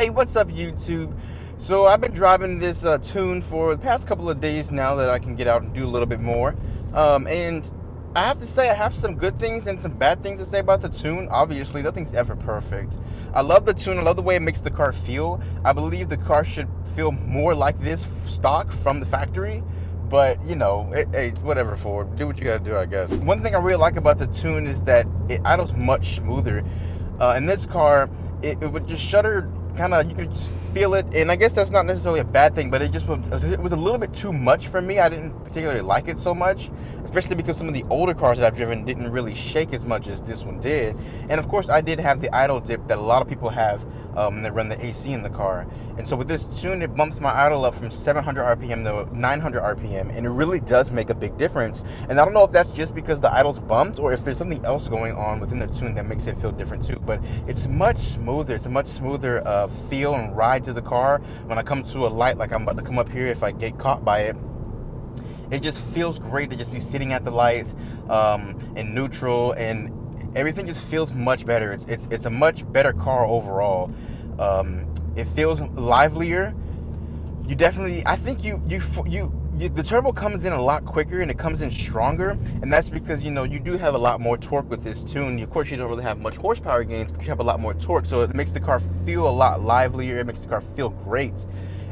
Hey, what's up, YouTube? So I've been driving this Tune for the past couple of days now that I can get out and do a little bit more. And I have to say I have some good things and some bad things to say about the Tune. Obviously, nothing's ever perfect. I love the Tune. I love the way it makes the car feel. I believe the car should feel more like this stock from the factory. But, you know, hey, whatever, Ford. Do what you gotta do, I guess. One thing I really like about the Tune is that it idles much smoother. In this car, it would just shudder kind of, you could just feel it, and I guess that's not necessarily a bad thing, but it was a little bit too much for me. I didn't particularly like it so much, especially because some of the older cars that I've driven didn't really shake as much as this one did. And of course I did have the idle dip that a lot of people have that run the AC in the car. And so with this Tune, it bumps my idle up from 700 RPM to 900 RPM, and it really does make a big difference. And I don't know if that's just because the idle's bumped or if there's something else going on within the Tune that makes it feel different too, but it's much smoother. It's a much smoother feel and ride to the car. When I come to a light like I'm about to come up here, if I get caught by it, it just feels great to just be sitting at the light in neutral, and everything just feels much better. It's a much better car overall. It feels livelier. You definitely, I think the turbo comes in a lot quicker and it comes in stronger, and that's because, you know, you do have a lot more torque with this Tune. Of course, you don't really have much horsepower gains, but you have a lot more torque, so it makes the car feel a lot livelier. It makes the car feel great.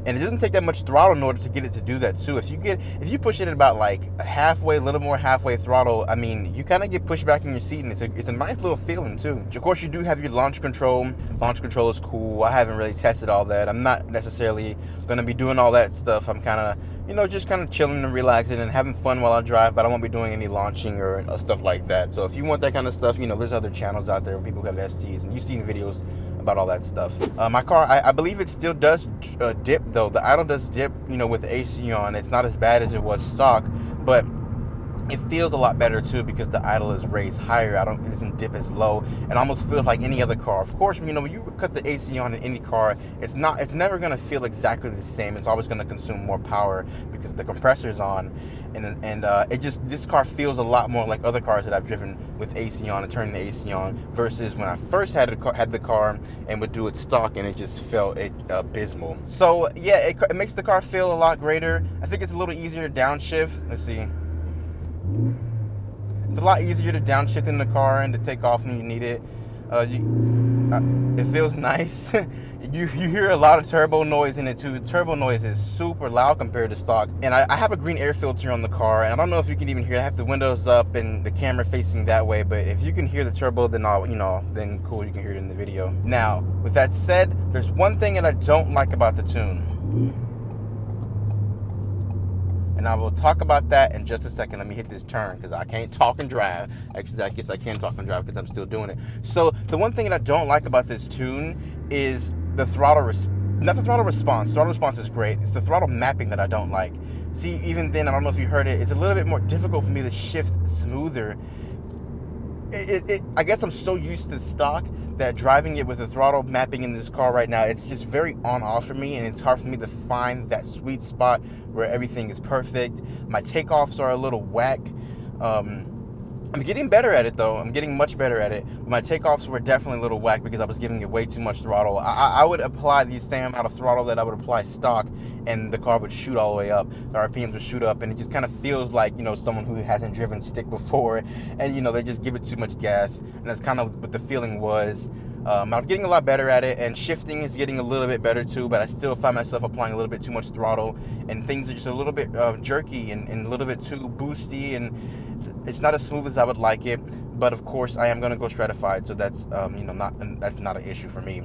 And it doesn't take that much throttle in order to get it to do that too. If you push it at about like halfway, a little more halfway throttle, I mean, you kind of get pushed back in your seat, and it's a nice little feeling too. Of course, you do have your launch control. Launch control is cool. I haven't really tested all that. I'm not necessarily going to be doing all that stuff. I'm kind of, you know, just kind of chilling and relaxing and having fun while I drive, but I won't be doing any launching or stuff like that. So if you want that kind of stuff, you know, there's other channels out there where people who have STs, and you've seen videos about all that stuff. My car, I believe it still does dip though. The idle does dip, you know, with the AC on. It's not as bad as it was stock, but it feels a lot better too because the idle is raised higher. It doesn't dip as low. It almost feels like any other car. Of course, you know, when you cut the AC on in any car, it's never gonna feel exactly the same. It's always gonna consume more power because the compressor's on, and this car feels a lot more like other cars that I've driven with AC on and turning the AC on versus when I first had the car and would do it stock, and it just felt abysmal. So yeah, it makes the car feel a lot greater. I think it's a little easier to downshift. Let's see. It's a lot easier to downshift in the car and to take off when you need it. It feels nice. you hear a lot of turbo noise in it too. The turbo noise is super loud compared to stock. And I have a green air filter on the car, and I don't know if you can even hear it. I have the windows up and the camera facing that way, but if you can hear the turbo, then then cool, you can hear it in the video. Now, with that said, there's one thing that I don't like about the Tune, and I will talk about that in just a second. Let me hit this turn because I can't talk and drive. Actually, I guess I can talk and drive because I'm still doing it. So the one thing that I don't like about this Tune is the throttle not the throttle response. Throttle response is great. It's the throttle mapping that I don't like. See, even then, I don't know if you heard it, it's a little bit more difficult for me to shift smoother. I guess I'm so used to stock that driving it with the throttle mapping in this car right now, it's just very on-off for me, and it's hard for me to find that sweet spot where everything is perfect. My takeoffs are a little whack. I'm getting better at it though. I'm getting much better at it. My takeoffs were definitely a little whack because I was giving it way too much throttle. I would apply the same amount of throttle that I would apply stock, and the car would shoot all the way up. The RPMs would shoot up, and it just kind of feels like, you know, someone who hasn't driven stick before, and, you know, they just give it too much gas, and that's kind of what the feeling was. I'm getting a lot better at it, and shifting is getting a little bit better too, but I still find myself applying a little bit too much throttle, and things are just a little bit jerky and a little bit too boosty, and it's not as smooth as I would like it. But of course, I am going to go stratified, so that's that's not an issue for me.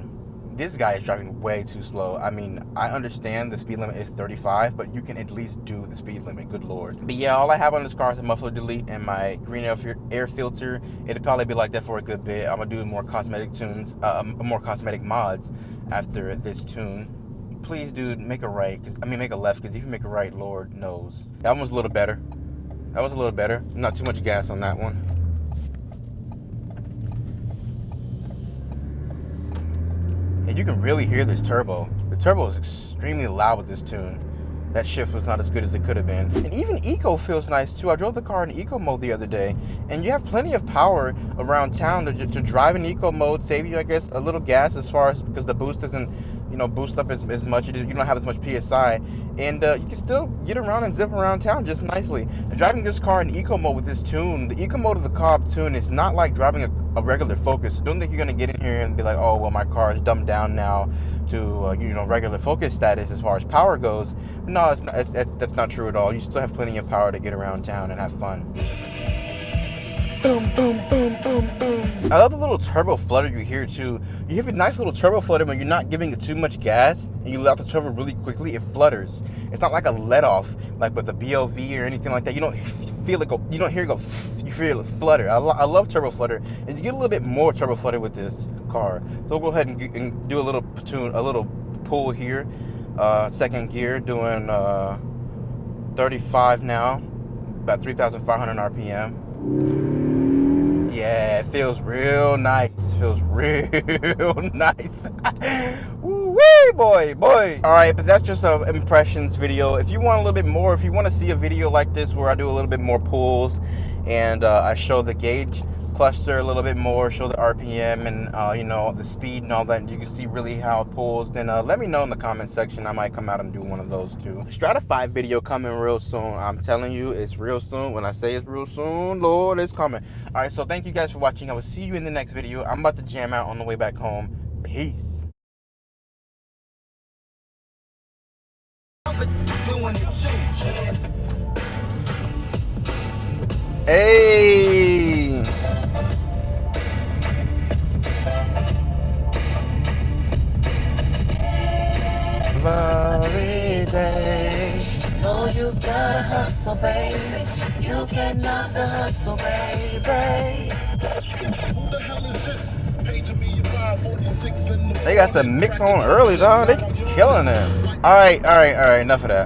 This guy is driving way too slow. I mean, I understand the speed limit is 35, but you can at least do the speed limit. Good Lord. But yeah, all I have on this car is a muffler delete and my green air filter. It'll probably be like that for a good bit. I'm gonna do more cosmetic more cosmetic mods after this Tune. Please, dude, make a right. Make a left, because if you make a right, Lord knows. That one was a little better. Not too much gas on that one. And you can really hear this turbo. The turbo is extremely loud with this Tune. that shift was not as good as it could have been. And even eco feels nice too. I drove the car in eco mode the other day, and you have plenty of power around town to drive in eco mode, save you, I guess, a little gas as far as, because the boost doesn't, you know, boost up as much. You don't have as much PSI, and you can still get around and zip around town just nicely. And driving this car in eco mode with this tune, the eco mode of the Cobb Tune is not like driving a regular Focus. So don't think you're gonna get in here and be like, oh well, my car is dumbed down now to you know, regular Focus status as far as power goes. No, it's not, that's not true at all. You still have plenty of power to get around town and have fun. Boom, boom, boom, boom, boom. I love the little turbo flutter you hear too. You hear a nice little turbo flutter when you're not giving it too much gas and you let out the turbo really quickly. It flutters. It's not like a let off like with a BOV or anything like that. You don't feel it go. You don't hear it go. You feel it flutter. I love turbo flutter, and you get a little bit more turbo flutter with this car. So we'll go ahead and do a little pull here. Second gear, doing 35 now, about 3,500 RPM. Yeah, it feels real nice. Feels real nice. Woo-wee, boy. All right, but that's just an impressions video. If you want a little bit more, if you want to see a video like this where I do a little bit more pulls and I show the gauge cluster a little bit more, show the RPM and you know, the speed and all that, and you can see really how it pulls, then let me know in the comment section. I might come out and do one of those too. Strata 5 video coming real soon. I'm telling you, it's real soon. When I say it's real soon, Lord, it's coming. All right, so thank you guys for watching. I will see you in the next video. I'm about to jam out on the way back home. Peace. Hey, every day. No, you gotta hustle, baby. You can't knock the hustle, baby. Who the hell is this? Paging me at 5:46 in the They got the mix on early, dog. They killing it. All right. Enough of that.